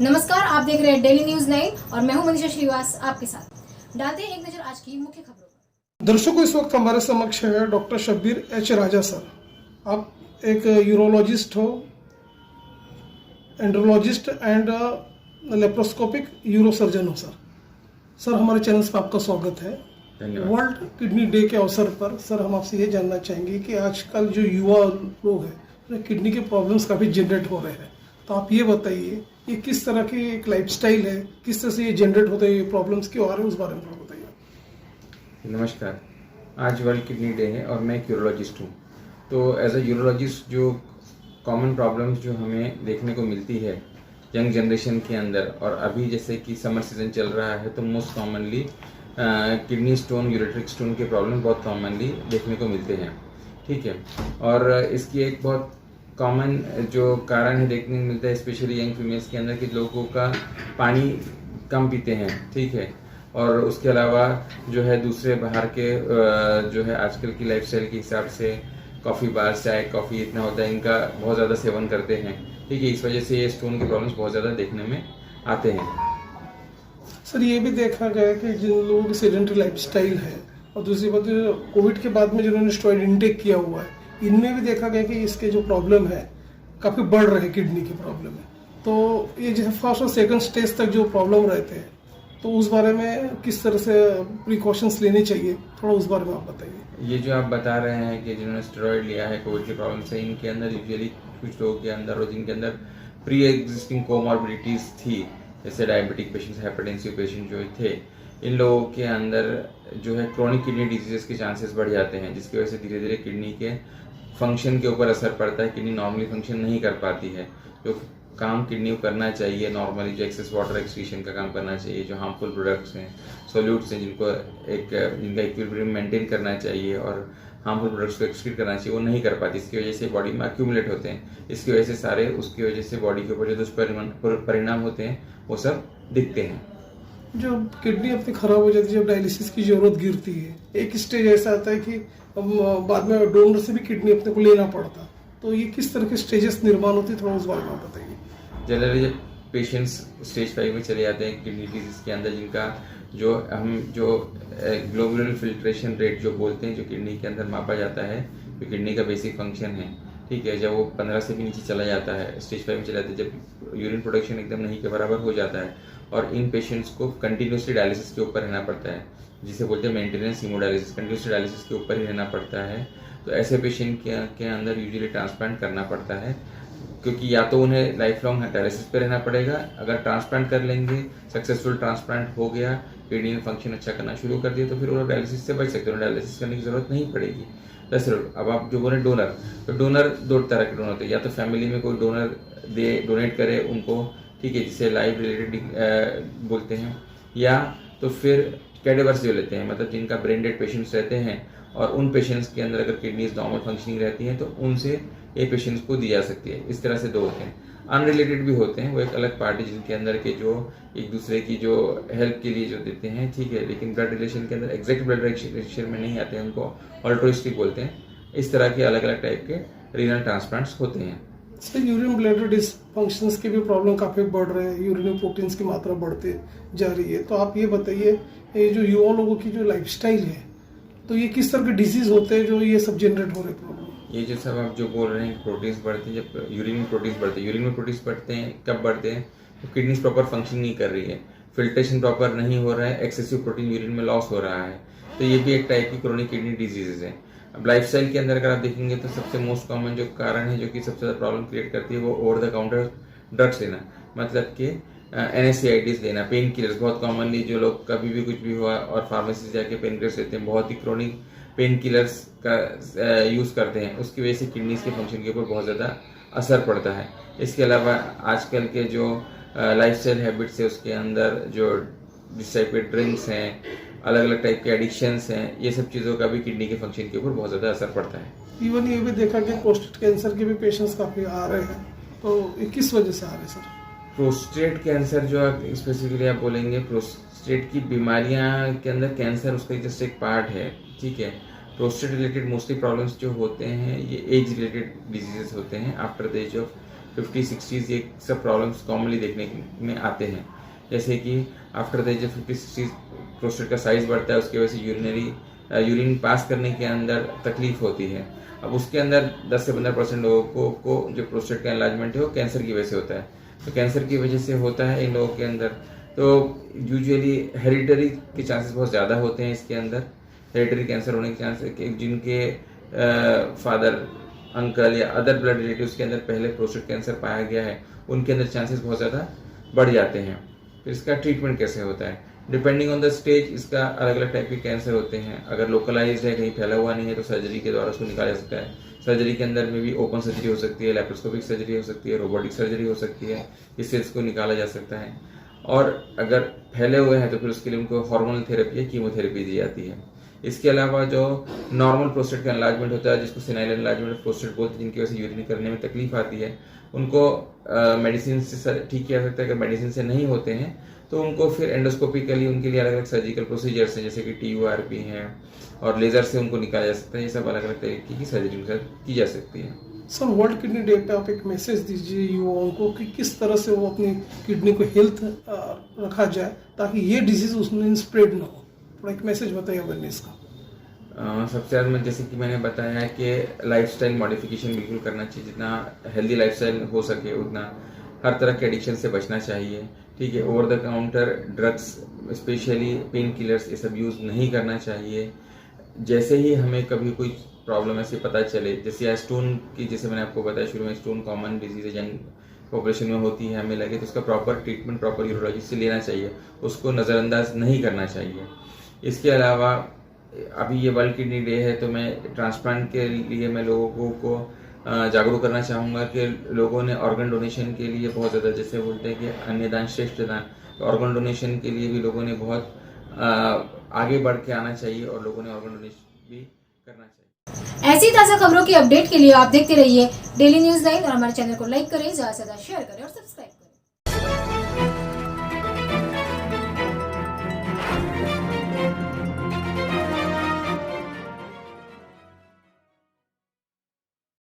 नमस्कार, आप देख रहे हैं डेली न्यूज 9 और मैं हूं मनीषा श्रीवास आपके साथ। डालते हैं एक नजर आज की मुख्य खबरों पर। दर्शकों, इस वक्त हमारे समक्ष है डॉक्टर शब्बीर एच राजा सर। आप एक यूरोलॉजिस्ट हो, एंड्रोलॉजिस्ट एंड लेप्रोस्कोपिक यूरोसर्जन हो सर। सर, हमारे चैनल पर आपका स्वागत है। वर्ल्ड किडनी डे के अवसर पर सर हम आपसे ये जानना चाहेंगे कि आजकल जो युवा लोग हैं किडनी के प्रॉब्लम्स काफ़ी जनरेट हो रहे हैं, तो आप ये बताइए ये किस तरह की एक लाइफस्टाइल है, किस तरह से ये जनरेट होते हैं, ये प्रॉब्लम्स क्यों आ रहे हैं, उस बारे में थोड़ा बताइए। नमस्कार, आज वर्ल्ड किडनी डे है और मैं एक यूरोलॉजिस्ट हूँ। तो एज अ यूरोलॉजिस्ट जो कॉमन प्रॉब्लम्स जो हमें देखने को मिलती है यंग जनरेशन के अंदर, और अभी जैसे कि समर सीजन चल रहा है तो most commonly kidney stone, ureteric stone के प्रॉब्लम बहुत कॉमनली देखने को मिलते हैं। ठीक है, और इसकी एक बहुत कॉमन जो कारण है देखने को मिलता है स्पेशली यंग फीमेल्स के अंदर कि लोगों का पानी कम पीते हैं। ठीक है, और उसके अलावा जो है दूसरे बाहर के जो है आजकल की लाइफस्टाइल के हिसाब से कॉफ़ी बार, चाय, कॉफ़ी इतना होता है, इनका बहुत ज़्यादा सेवन करते हैं। ठीक है, इस वजह से ये स्टोन के प्रॉब्लम्स बहुत ज़्यादा देखने में आते हैं। सर, ये भी देखा गया कि जिन लोगों की सेडेंटरी लाइफस्टाइल है और दूसरी बात कोविड के बाद में जिन्होंने स्टेरॉइड इनटेक किया हुआ है, इनमें भी देखा गया कि इसके जो प्रॉब्लम है काफ़ी बढ़ रहे हैं, किडनी की प्रॉब्लम है। तो ये जैसे फर्स्ट और सेकंड स्टेज तक जो प्रॉब्लम रहते हैं, तो उस बारे में किस तरह से प्रिकॉशंस लेनी चाहिए, थोड़ा उस बारे में आप बताइए। ये जो आप बता रहे हैं कि जिन्होंने स्टेरॉइड लिया है कोविड के प्रॉब्लम से, इनके अंदर यूजुअली कुछ लोगों के अंदर और जिनके अंदर प्री एग्जिस्टिंग कोमॉर्बिडिटीज थी, जैसे डायबिटिक पेशेंट्स, हाइपरटेंसिव पेशेंट जो थे, इन लोगों के अंदर जो है क्रोनिक किडनी डिजीजेस के चांसेस बढ़ जाते हैं, जिसकी वजह से धीरे धीरे किडनी के फंक्शन के ऊपर असर पड़ता है। किडनी नॉर्मली फंक्शन नहीं कर पाती है, जो काम किडनी को करना चाहिए नॉर्मली, जो एक्सेस वाटर एक्सक्रीशन का काम करना चाहिए, जो हार्मफुल प्रोडक्ट्स हैं, सोल्यूट्स हैं, जिनका इक्विलिब्रियम मेंटेन करना चाहिए और हार्मफुल प्रोडक्ट्स को एक्सक्रीट करना चाहिए, वो नहीं कर पाती। इसकी वजह से बॉडी में अक्यूमुलेट होते हैं। इसकी वजह से सारे उसकी वजह से बॉडी के ऊपर जो दुष्परिणाम होते हैं वो सब दिखते हैं। जो किडनी अपनी खराब हो जाती है, जब डायलिसिस की जरूरत गिरती है, एक स्टेज ऐसा आता है कि बाद में डोनर से भी किडनी अपने को लेना पड़ता, तो ये किस तरह के स्टेजेस निर्माण होती है, थोड़ा उस बारे में आप बताइए। जनरली जब पेशेंट्स स्टेज 5 में चले जाते हैं किडनी डिजीज के अंदर, जिनका जो ग्लोमेरुलर फिल्ट्रेशन रेट जो बोलते हैं, जो किडनी के अंदर मापा जाता है, जो किडनी का बेसिक फंक्शन है, ठीक है, जब वो 15 से भी नीचे चला जाता है, स्टेज 5 में चला जाता है, जब यूरिन प्रोडक्शन एकदम नहीं के बराबर हो जाता है, और इन पेशेंट्स को कंटिन्यूसली डायलिसिस के ऊपर रहना पड़ता है, जिसे बोलते हैं मेंटेनेंस हीमोडायलिसिस, कंटिन्यूसली डायलिसिस के ऊपर ही रहना पड़ता है। तो ऐसे पेशेंट के अंदर यूजुअली ट्रांसप्लांट करना पड़ता है, क्योंकि या तो उन्हें लाइफ लॉन्ग डायलिसिस पे रहना पड़ेगा। अगर ट्रांसप्लांट कर लेंगे, सक्सेसफुल ट्रांसप्लांट हो गया, किडनी में फंक्शन अच्छा करना शुरू कर दिया, तो फिर वो डायलिसिस से बच सकते हैं, डायलिसिस करने की जरूरत नहीं पड़ेगी। अब आप जो बोले डोनर, तो डोनर दो तरह के डोनर होते हैं, या तो फैमिली में कोई डोनर डोनेट करे उनको, ठीक है, जिसे लाइफ रिलेटेड बोलते हैं, या तो फिर कैडेवर्स जो लेते हैं, मतलब जिनका ब्रेन डेड पेशेंट्स रहते हैं, और उन पेशेंट्स के अंदर अगर किडनीज नॉर्मल फंक्शनिंग रहती हैं तो उनसे ये पेशेंट्स को दी जा सकती है। इस तरह से दो होते हैं। अनरिलेटेड भी होते हैं, वो एक अलग पार्टी जिनके अंदर के जो एक दूसरे की जो हेल्प के लिए जो देते हैं, ठीक है, लेकिन ब्लड रिलेशन के अंदर एग्जैक्ट ब्लड रिलेशन में नहीं आते हैं, उनको ऑल्ट्रोइस्टिक बोलते हैं। इस तरह के अलग अलग टाइप के रीनल ट्रांसप्लांट्स होते हैं। यूरिन ब्लैडर डिसफंक्शंस के भी प्रॉब्लम काफ़ी बढ़ रहे हैं, यूरिन प्रोटीन्स की मात्रा बढ़ते जा रही है। तो आप ये बताइए, ये जो युवा लोगों की जो लाइफस्टाइल है, तो ये किस तरह के डिजीज होते हैं जो ये सब जनरेट हो रहे प्रॉब्लम? ये जो सब आप जो बोल रहे हैं प्रोटीन्स बढ़ते हैं, जब यूरिन में प्रोटीन्स बढ़ते हैं, यूरिन में प्रोटीन्स बढ़ते हैं कब बढ़ते हैं? तो किडनी प्रॉपर फंक्शन नहीं कर रही है, फिल्ट्रेशन प्रॉपर नहीं हो रहा है, एक्सेसिव प्रोटीन यूरिन में लॉस हो रहा है। तो ये भी एक टाइप की क्रोनिक किडनी डिजीजेज है। अब लाइफस्टाइल के अंदर अगर आप देखेंगे तो सबसे मोस्ट कॉमन जो कारण है, जो कि सबसे ज़्यादा प्रॉब्लम क्रिएट करती है, वो ओवर द काउंटर ड्रग्स लेना, मतलब कि NSAIDs लेना, पेन किलर्स। बहुत कॉमनली जो लोग कभी भी कुछ भी हुआ और फार्मेसी से जाके पेन किलर्स लेते हैं, बहुत ही क्रोनिक पेन किलर्स का यूज़ करते हैं, उसकी वजह से किडनीज के फंक्शन के ऊपर बहुत ज़्यादा असर पड़ता है। इसके अलावा आजकल के जो लाइफस्टाइल हैबिट्स है, उसके अंदर जो जिस टाइप के ड्रिंक्स हैं, अलग अलग टाइप के एडिक्शंस हैं, ये सब चीज़ों का भी किडनी के फंक्शन के ऊपर बहुत ज़्यादा असर पड़ता है। इवन ये भी देखा कि प्रोस्टेट कैंसर के भी पेशेंट्स काफ़ी आ रहे हैं, तो ये किस वजह से आ रहे हैं सर? प्रोस्टेट कैंसर जो आप स्पेसिफिकली आप बोलेंगे, प्रोस्टेट की बीमारियां के अंदर कैंसर उसका जस्ट एक पार्ट है, ठीक है। प्रोस्टेट रिलेटेड मोस्टली प्रॉब्लम्स जो होते हैं ये एज रिलेटेड डिजीजेस होते हैं after the age of 50-60s ये सब प्रॉब्लम्स कॉमनली देखने में आते हैं। जैसे कि after the age of 50-60 prostate का साइज बढ़ता है, उसकी वजह से यूरिन पास करने के अंदर तकलीफ होती है। अब उसके अंदर 10 से 15% लोगों को जो प्रोस्टेट का एनलार्जमेंट है वो कैंसर की वजह से होता है। तो कैंसर की वजह से होता है इन लोगों के अंदर, तो यूजुअली हेरिडिटरी के चांसेस बहुत ज़्यादा होते हैं इसके अंदर। हेरिडिटरी कैंसर होने के चांसेस जिनके फादर, अंकल या अदर ब्लड रिलेटिव्स के अंदर पहले प्रोस्टेट कैंसर पाया गया है, उनके अंदर चांसेस बहुत ज़्यादा बढ़ जाते हैं। फिर इसका ट्रीटमेंट कैसे होता है, डिपेंडिंग ऑन द स्टेज इसका अलग अलग टाइप के कैंसर होते हैं। अगर लोकलाइज्ड है, कहीं फैला हुआ नहीं है, तो सर्जरी के द्वारा उसको निकाला जा सकता है। सर्जरी के अंदर में भी ओपन सर्जरी हो सकती है, लैप्रोस्कोपिक सर्जरी हो सकती है, रोबोटिक सर्जरी हो सकती है, इससे इसको निकाला जा सकता है। और अगर फैले हुए हैं तो फिर उसके लिए उनको हार्मोनल थेरेपी या कीमोथेरेपी दी जाती है। इसके अलावा जो नॉर्मल प्रोस्टेट का एनलार्जमेंट होता है, जिसको सेनाइल एनलार्जमेंट ऑफ प्रोस्टेट बोलते हैं, जिनकी वजह से यूरिन करने में तकलीफ आती है, उनको मेडिसिन से ठीक किया जा सकता है। अगर मेडिसिन से नहीं होते हैं तो उनको फिर एंडोस्कोपिकली उनके लिए अलग अलग सर्जिकल प्रोसीजर्स हैं, जैसे कि TURP हैं, और लेजर से उनको निकाला जा सकता है। ये सब अलग अलग तरीके की सर्जरी की जा सकती है। सर, वर्ल्ड किडनी डे पे आप एक मैसेज दीजिए युवाओं को कि किस तरह से वो अपनी किडनी को हेल्थ रखा जाए ताकि ये डिजीज उसमें स्प्रेड ना हो। थोड़ा एक मैसेज बताइए अवेयरनेस का। सबसे ज़्यादा में जैसे कि मैंने बताया है कि लाइफस्टाइल मॉडिफिकेशन बिल्कुल करना चाहिए, जितना हेल्दी लाइफस्टाइल हो सके उतना। हर तरह के एडिक्शन से बचना चाहिए, ठीक है। Over the counter drugs, specially pain killers, ये सब यूज़ नहीं करना चाहिए। जैसे ही हमें कभी कोई प्रॉब्लम ऐसे पता चले, जैसे स्टोन की, जैसे मैंने आपको बताया शुरू में, स्टोन कॉमन डिजीज है, यंग पॉपुलेशन में होती है, हमें लगे तो उसका प्रॉपर ट्रीटमेंट प्रॉपर यूरोलॉजिस्ट से लेना चाहिए, उसको नज़रअंदाज नहीं करना चाहिए। इसके अलावा अभी ये वर्ल्ड किडनी डे है, तो मैं ट्रांसप्लांट के लिए मैं लोगों को जागरूक करना चाहूँगा कि लोगों ने ऑर्गन डोनेशन के लिए बहुत ज़्यादा, जैसे बोलते हैं कि अन्य दान श्रेष्ठ दान, तो ऑर्गन डोनेशन के लिए भी लोगों ने बहुत आगे बढ़ के आना चाहिए और लोगों ने ऑर्गन डोनेशन भी करना चाहिए। ऐसी ताज़ा खबरों की अपडेट के लिए आप देखते रहिए डेली न्यूज़ 9 और हमारे चैनल को लाइक करें, ज़्यादा से ज़्यादा शेयर करें और सब्सक्राइब करें।